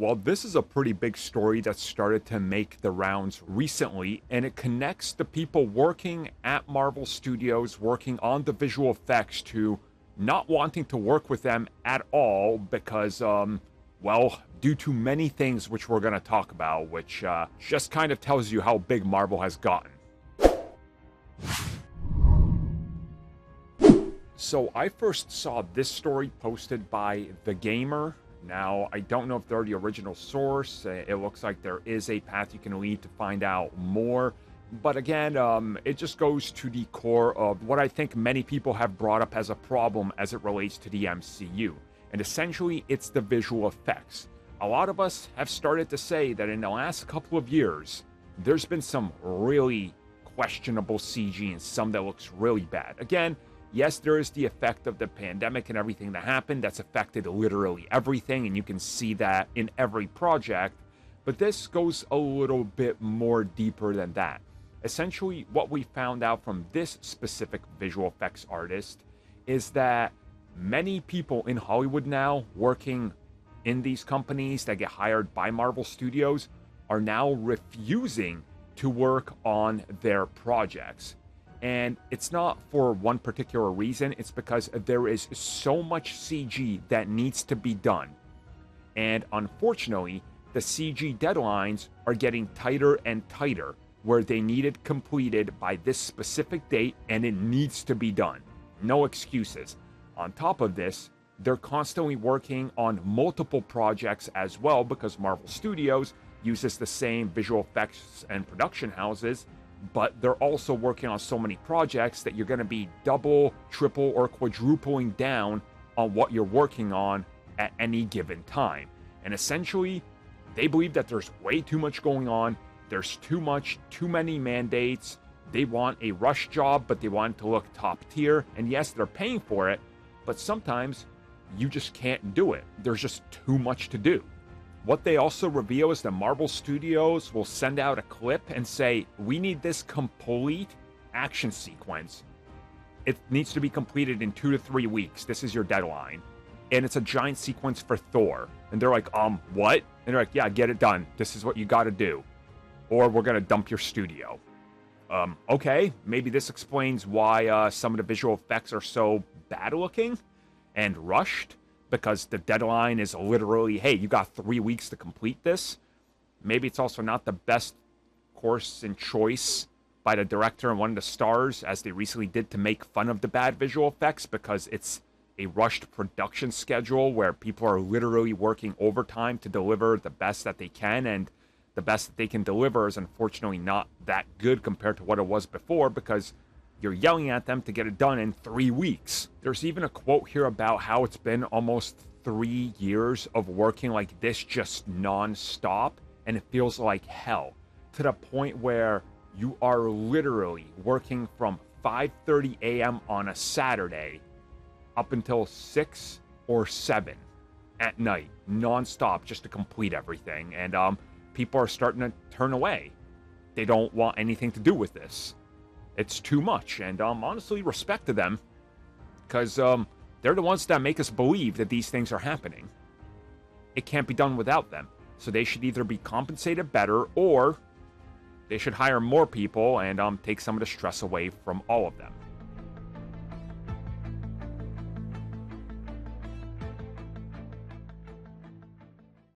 Well, this is a pretty big story that started to make the rounds recently, and it connects the people working at Marvel Studios, working on the visual effects, to not wanting to work with them at all because, well, due to many things which we're going to talk about, which just kind of tells you how big Marvel has gotten. So I first saw this story posted by The Gamer. Now, I don't know if they're the original source. It looks like there is a path you can lead to find out more. But again, it just goes to the core of what I think many people have brought up as a problem as it relates to the MCU. And essentially, it's the visual effects. A lot of us have started to say that in the last couple of years, there's been some really questionable CG and some that looks really bad. Again, yes, there is the effect of the pandemic and everything that happened that's affected literally everything, and you can see that in every project, but this goes a little bit more deeper than that. Essentially, what we found out from this specific visual effects artist is that many people in Hollywood now working in these companies that get hired by Marvel Studios are now refusing to work on their projects. And it's not for one particular reason, it's because there is so much CG that needs to be done. And unfortunately, the CG deadlines are getting tighter and tighter, where they need it completed by this specific date and it needs to be done. No excuses. On top of this, they're constantly working on multiple projects as well because Marvel Studios uses the same visual effects and production houses, but they're also working on so many projects that you're going to be double, triple, or quadrupling down on what you're working on at any given time. And essentially, they believe that there's way too much going on. There's too many mandates. They want a rush job, but they want it to look top tier. And yes, they're paying for it, but sometimes you just can't do it. There's just too much to do. What they also reveal is that Marvel Studios will send out a clip and say, we need this complete action sequence. It needs to be completed in 2 to 3 weeks. This is your deadline. And it's a giant sequence for Thor. And they're like, what? And they're like, yeah, get it done. This is what you got to do. Or we're going to dump your studio. Okay, maybe this explains why some of the visual effects are so bad looking and rushed. Because the deadline is literally, hey, you got 3 weeks to complete this. Maybe it's also not the best course and choice by the director and one of the stars, as they recently did, to make fun of the bad visual effects, because it's a rushed production schedule where people are literally working overtime to deliver the best that they can, and the best that they can deliver is unfortunately not that good compared to what it was before, because you're yelling at them to get it done in 3 weeks. There's even a quote here about how it's been almost 3 years of working like this, just non-stop, and it feels like hell, to the point where you are literally working from 5:30 a.m. on a Saturday up until 6 or 7 at night, non-stop, just to complete everything. And people are starting to turn away. They don't want anything to do with this. It's too much, and honestly, respect to them, because they're the ones that make us believe that these things are happening. It can't be done without them, so they should either be compensated better, or they should hire more people and take some of the stress away from all of them.